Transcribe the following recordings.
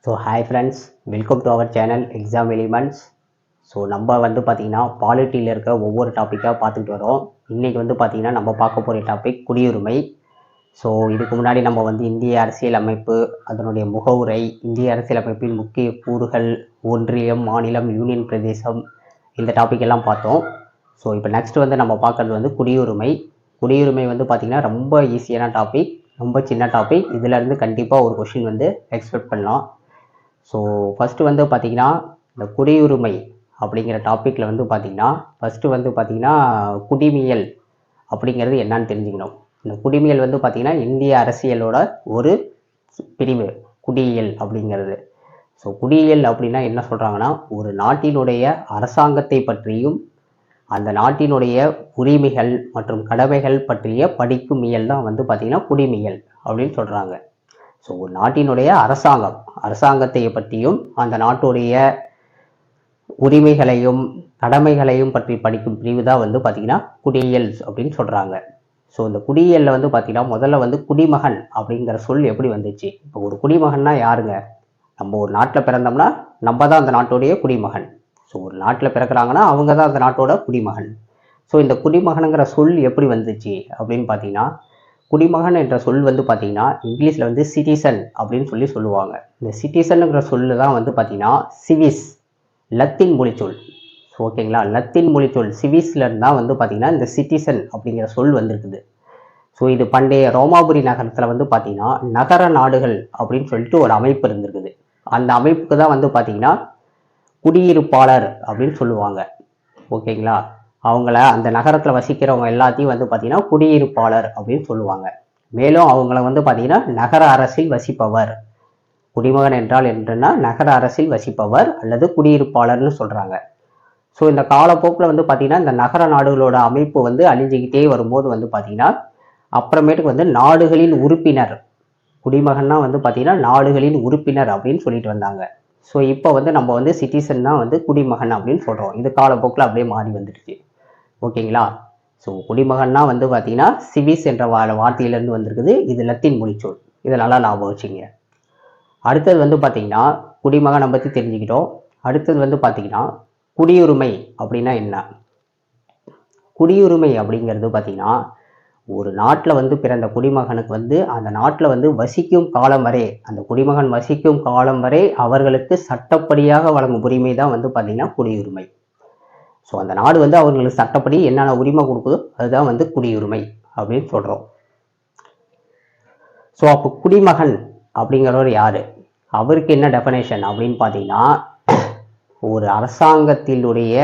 So hi friends, welcome to our channel exam elements. So நம்ம வந்து பார்த்திங்கன்னா பாலிட்டியில் இருக்க ஒவ்வொரு டாப்பிக்காக பார்த்துக்கிட்டு வரோம். இன்றைக்கி வந்து பார்த்திங்கன்னா நம்ம பார்க்க போகிற டாபிக் குடியுரிமை. ஸோ இதுக்கு முன்னாடி நம்ம வந்து இந்திய அரசியல் அமைப்பு, அதனுடைய முகவுரை, இந்திய அரசியல் அமைப்பின் முக்கிய கூறுகள், ஒன்றியம், மாநிலம், யூனியன் பிரதேசம், இந்த டாபிக் எல்லாம் பார்த்தோம். ஸோ இப்போ நெக்ஸ்ட் வந்து நம்ம பார்க்குறது வந்து குடியுரிமை. குடியுரிமை வந்து பார்த்திங்கன்னா ரொம்ப ஈஸியான டாபிக், ரொம்ப சின்ன டாபிக். இதிலேருந்து கண்டிப்பாக ஒரு கொஷின் வந்து எக்ஸ்பெக்ட் பண்ணலாம். ஸோ ஃபஸ்ட்டு வந்து பார்த்திங்கன்னா இந்த குடியுரிமை அப்படிங்கிற டாப்பிக்கில் வந்து பார்த்திங்கன்னா ஃபஸ்ட்டு வந்து பார்த்திங்கன்னா குடிமியல் அப்படிங்கிறது என்னன்னு தெரிஞ்சுக்கணும். இந்த குடிமியல் வந்து பார்த்திங்கன்னா இந்திய அரசியலோட ஒரு பிரிவு குடியியல் அப்படிங்கிறது. ஸோ குடியியல் அப்படின்னா என்ன சொல்கிறாங்கன்னா, ஒரு நாட்டினுடைய அரசாங்கத்தை பற்றியும் அந்த நாட்டினுடைய உரிமைகள் மற்றும் கடமைகள் பற்றிய படிக்கும் இயல் தான் வந்து பார்த்திங்கன்னா குடிமியல் அப்படின்னு சொல்கிறாங்க. ஸோ ஒரு நாட்டினுடைய அரசாங்கத்தை பற்றியும் அந்த நாட்டுடைய உரிமைகளையும் கடமைகளையும் பற்றி படிக்கும் பிரிவு தான் வந்து பார்த்திங்கன்னா குடியியல் அப்படின்னு சொல்கிறாங்க. ஸோ இந்த குடியியலில் வந்து பார்த்திங்கன்னா முதல்ல வந்து குடிமகன் அப்படிங்கிற சொல் எப்படி வந்துச்சு. இப்போ ஒரு குடிமகன்னா யாருங்க? நம்ம ஒரு நாட்டில் பிறந்தோம்னா நம்ம தான் அந்த நாட்டுடைய குடிமகன். ஸோ ஒரு நாட்டில் பிறக்கிறாங்கன்னா அவங்க தான் அந்த நாட்டோட குடிமகன். ஸோ இந்த குடிமகனுங்கிற சொல் எப்படி வந்துச்சு அப்படின்னு பார்த்தீங்கன்னா, குடிமகன் என்ற சொல் வந்து பார்த்தீங்கன்னா இங்கிலீஷில் வந்து சிட்டிசன் அப்படின்னு சொல்லுவாங்க. இந்த சிட்டிசனுங்கிற சொல்லு தான் வந்து பார்த்தீங்கன்னா சிவிஸ், லத்தீன் மொழிச்சொல். ஓகேங்களா, லத்தீன் மொழிச்சொல் சிவிஸ்லேருந்து தான் வந்து பார்த்தீங்கன்னா இந்த சிட்டிசன் அப்படிங்கிற சொல் வந்திருக்குது. ஸோ இது பண்டைய ரோமாபுரி நகரத்தில் வந்து பார்த்தீங்கன்னா நகர நாடுகள் அப்படின்னு சொல்லிட்டு ஒரு அமைப்பு இருந்திருக்குது. அந்த அமைப்புக்கு தான் வந்து பார்த்தீங்கன்னா குடியிருப்பாளர் அப்படின்னு சொல்லுவாங்க. ஓகேங்களா, அவங்கள அந்த நகரத்தில் வசிக்கிறவங்க எல்லாத்தையும் வந்து பார்த்தீங்கன்னா குடியிருப்பாளர் அப்படின்னு சொல்லுவாங்க. மேலும் அவங்கள வந்து பார்த்தீங்கன்னா நகர அரசில் வசிப்பவர், குடிமகன் என்றால் என்னன்னா நகர அரசில் வசிப்பவர் அல்லது குடியிருப்பாளர்னு சொல்கிறாங்க. ஸோ இந்த காலப்போக்கில் வந்து பார்த்தீங்கன்னா இந்த நகர நாடுகளோட அமைப்பு வந்து அழிஞ்சிக்கிட்டே வரும்போது வந்து பார்த்தீங்கன்னா அப்புறமேட்டுக்கு வந்து நாடுகளின் உறுப்பினர், குடிமகன்னா வந்து பார்த்தீங்கன்னா நாடுகளின் உறுப்பினர் அப்படின்னு சொல்லிட்டு வந்தாங்க. ஸோ இப்போ வந்து நம்ம வந்து சிட்டிசன் தான் வந்து குடிமகன் அப்படின்னு சொல்கிறோம். இது காலப்போக்கில் அப்படியே மாறி வந்துடுச்சு. ஓகேங்களா, ஸோ குடிமகன்னா வந்து பார்த்தீங்கன்னா சிவிஸ் என்ற வார்த்தையிலேருந்து வந்திருக்குது. இது லத்தீன் மொழிச்சொல். இதை நல்லா ஞாபகம் வச்சுங்க. அடுத்தது வந்து பார்த்தீங்கன்னா குடிமகனை பற்றி தெரிஞ்சுக்கிட்டோம். அடுத்தது வந்து பார்த்தீங்கன்னா குடியுரிமை அப்படின்னா என்ன? குடியுரிமை அப்படிங்கிறது பார்த்தீங்கன்னா ஒரு நாட்டில் வந்து பிறந்த குடிமகனுக்கு வந்து அந்த நாட்டில் வந்து வசிக்கும் காலம் வரை, அந்த குடிமகன் வசிக்கும் காலம் வரை அவர்களுக்கு சட்டப்படியாக வழங்கும் உரிமை தான் வந்து பார்த்தீங்கன்னா குடியுரிமை. ஸோ அந்த நாடு வந்து அவர்களுக்கு சட்டப்படி என்னென்ன உரிமை கொடுக்குதோ அதுதான் வந்து குடியுரிமை அப்படின்னு சொல்கிறோம். ஸோ அப்போ குடிமகன் அப்படிங்கிறவர் யார்? அவருக்கு என்ன டெஃபனேஷன் அப்படின்னு பார்த்தீங்கன்னா, ஒரு அரசாங்கத்தினுடைய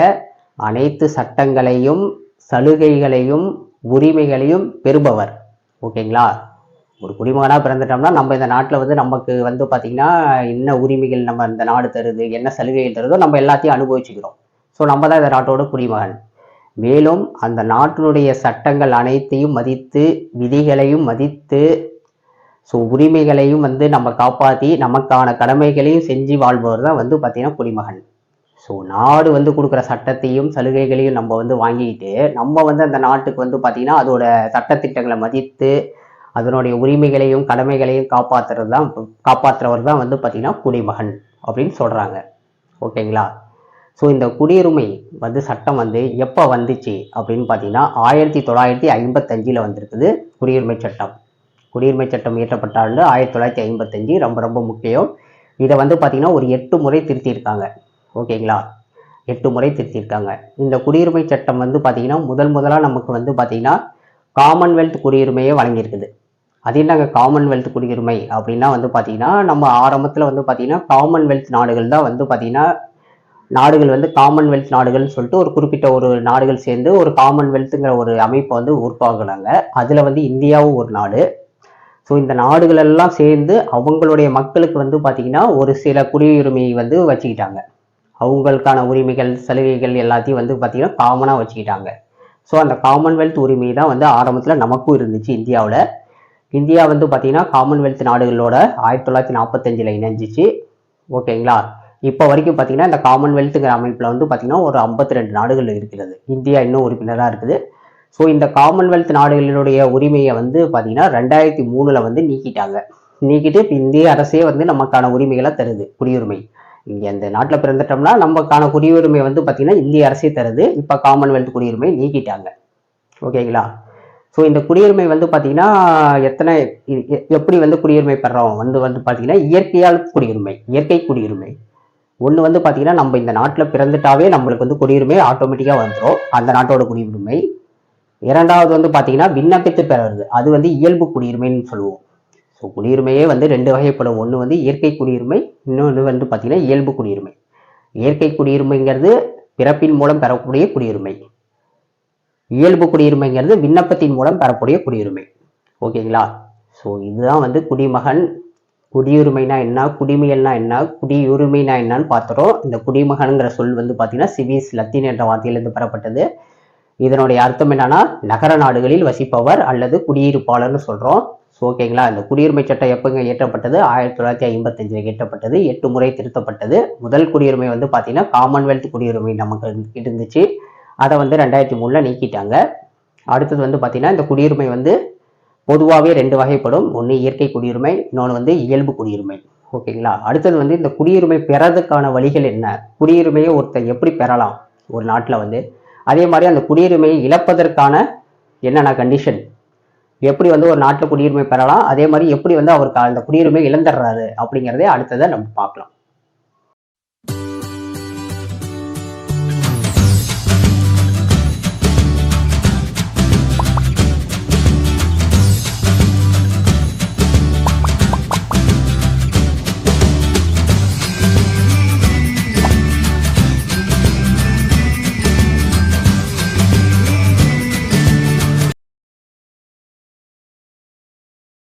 அனைத்து சட்டங்களையும் சலுகைகளையும் உரிமைகளையும் பெறுபவர். ஓகேங்களா, ஒரு குடிமகனாக பிறந்துட்டோம்னா நம்ம இந்த நாட்டில் வந்து நமக்கு வந்து பார்த்திங்கன்னா என்ன உரிமைகள் நம்ம இந்த நாடு தருது, என்ன சலுகைகள் தருதோ நம்ம எல்லாத்தையும் அனுபவிச்சுக்கிறோம். ஸோ நம்ம தான் இந்த நாட்டோட குடிமகன். மேலும் அந்த நாட்டினுடைய சட்டங்கள் அனைத்தையும் மதித்து, விதிகளையும் மதித்து, ஸோ உரிமைகளையும் வந்து நம்ம காப்பாற்றி நமக்கான கடமைகளையும் செஞ்சு வாழ்பவர் தான் வந்து பார்த்திங்கன்னா குடிமகன். ஸோ நாடு வந்து கொடுக்குற சட்டத்தையும் சலுகைகளையும் நம்ம வந்து வாங்கிக்கிட்டு நம்ம வந்து அந்த நாட்டுக்கு வந்து பார்த்திங்கன்னா அதோட சட்டத்திட்டங்களை மதித்து அதனுடைய உரிமைகளையும் கடமைகளையும் காப்பாற்றுறவர் தான் வந்து பார்த்திங்கன்னா குடிமகன் அப்படின்னு சொல்கிறாங்க. ஓகேங்களா, ஸோ இந்த குடியுரிமை வந்து சட்டம் வந்து எப்போ வந்துச்சு அப்படின்னு பார்த்தீங்கன்னா 1955 வந்திருக்குது குடியுரிமை சட்டம். குடியுரிமை சட்டம் இயற்றப்பட்ட ஆண்டு 1955. ரொம்ப ரொம்ப முக்கியம். இதை வந்து பார்த்தீங்கன்னா ஒரு 8 முறை திருத்தியிருக்காங்க. ஓகேங்களா, 8 முறை திருத்தியிருக்காங்க. இந்த குடியுரிமை சட்டம் வந்து பார்த்தீங்கன்னா முதலாக நமக்கு வந்து பார்த்தீங்கன்னா காமன்வெல்த் குடியுரிமையை வழங்கியிருக்குது. அது என்னங்க காமன்வெல்த் குடியுரிமை அப்படின்னா வந்து பார்த்தீங்கன்னா நம்ம ஆரம்பத்தில் வந்து பார்த்தீங்கன்னா காமன்வெல்த் நாடுகள் தான் வந்து பார்த்தீங்கன்னா நாடுகள் வந்து காமன்வெல்த் நாடுகள்னு சொல்லிட்டு ஒரு குறிப்பிட்ட ஒரு நாடுகள் சேர்ந்து ஒரு காமன்வெல்த்துங்கிற ஒரு அமைப்பை வந்து உருவாக்குனாங்க. அதில் வந்து இந்தியாவும் ஒரு நாடு. ஸோ இந்த நாடுகள் எல்லாம் சேர்ந்து அவங்களுடைய மக்களுக்கு வந்து பார்த்திங்கன்னா ஒரு சில குடியுரிமையை வந்து வச்சுக்கிட்டாங்க. அவங்களுக்கான உரிமைகள் சலுகைகள் எல்லாத்தையும் வந்து பார்த்திங்கன்னா காமனாக வச்சுக்கிட்டாங்க. ஸோ அந்த காமன்வெல்த் உரிமை தான் வந்து ஆரம்பத்தில் நமக்கும் இருந்துச்சு இந்தியாவில். இந்தியா வந்து பார்த்திங்கன்னா காமன்வெல்த் நாடுகளோட 1945 இணைஞ்சிச்சு. ஓகேங்களா, இப்போ வரைக்கும் பார்த்தீங்கன்னா இந்த காமன்வெல்த்துங்கிற அமைப்பில் வந்து பார்த்திங்கன்னா ஒரு 52 நாடுகள் இருக்கிறது. இந்தியா இன்னும் உறுப்பினராக இருக்குது. ஸோ இந்த காமன்வெல்த் நாடுகளினுடைய உரிமையை வந்து பார்த்திங்கன்னா 2003 வந்து நீக்கிட்டாங்க. நீக்கிட்டு இப்போ இந்திய அரசே வந்து நமக்கான உரிமைகளை தருது, குடியுரிமை. இங்கே இந்த நாட்டில் பிறந்துட்டோம்னா நமக்கான குடியுரிமை வந்து பார்த்தீங்கன்னா இந்திய அரசே தருது. இப்போ காமன்வெல்த் குடியுரிமை நீக்கிட்டாங்க. ஓகேங்களா? ஸோ இந்த குடியுரிமை வந்து பார்த்தீங்கன்னா எப்படி வந்து குடியுரிமை பெறோம் வந்து வந்து பார்த்தீங்கன்னா இயற்கையால் குடியுரிமை, இயற்கை குடியுரிமை. ஒன்று வந்து பார்த்தீங்கன்னா நம்ம இந்த நாட்டில் பிறந்துட்டாவே நம்மளுக்கு வந்து குடியுரிமை ஆட்டோமேட்டிக்காக வந்துடும், அந்த நாட்டோட குடியுரிமை. இரண்டாவது வந்து பார்த்தீங்கன்னா விண்ணப்பித்து பெறுறது, அது வந்து இயல்பு குடியுரிமைன்னு சொல்லுவோம். ஸோ குடியுரிமையே வந்து ரெண்டு வகைப்படும். ஒன்று வந்து இயற்கை குடியுரிமை, இன்னொன்று வந்து பார்த்தீங்கன்னா இயல்பு குடியுரிமை. இயற்கை குடியுரிமைங்கிறது பிறப்பின் மூலம் பெறக்கூடிய குடியுரிமை. இயல்பு குடியுரிமைங்கிறது விண்ணப்பத்தின் மூலம் பெறக்கூடிய குடியுரிமை. ஓகேங்களா? ஸோ இதுதான் வந்து குடிமகன். குடியுரிமைனா என்ன, குடிமையல்னா என்ன, குடியுரிமைனா என்னன்னு பார்த்துறோம். இந்த குடிமகன்கிற சொல் வந்து பார்த்தீங்கன்னா சிவிஸ் லத்தீன் என்ற வார்த்தையிலிருந்து பெறப்பட்டது. இதனுடைய அர்த்தம் என்னன்னா நகர நாடுகளில் வசிப்பவர் அல்லது குடியிருப்பாளர்னு சொல்றோம். ஓகேங்களா? இந்த குடியுரிமை சட்டம் எப்பங்க இயற்றப்பட்டது? 1955 இயற்றப்பட்டது. 8 முறை திருத்தப்பட்டது. முதல் குடியுரிமை வந்து பார்த்தீங்கன்னா காமன்வெல்த் குடியுரிமை நமக்கு இருந்துச்சு. அதை வந்து 2003 நீக்கிட்டாங்க. அடுத்தது வந்து பார்த்தீங்கன்னா இந்த குடியுரிமை வந்து பொதுவாகவே ரெண்டு வகைப்படும். ஒன்று இயற்கை குடியுரிமை, இன்னொன்று வந்து இயல்பு குடியுரிமை. ஓகேங்களா? அடுத்தது வந்து இந்த குடியுரிமை பெறதுக்கான வழிகள் என்ன, குடியுரிமையை ஒருத்தர் எப்படி பெறலாம் ஒரு நாட்டில் வந்து, அதே மாதிரி அந்த குடியுரிமையை இழப்பதற்கான என்னென்ன கண்டிஷன், எப்படி வந்து ஒரு நாட்டில் குடியுரிமை பெறலாம், அதே மாதிரி எப்படி வந்து அவருக்கு அந்த குடியுரிமை இழந்துடுறாரு அப்படிங்கிறதே அடுத்ததை நம்ம பார்க்கலாம்.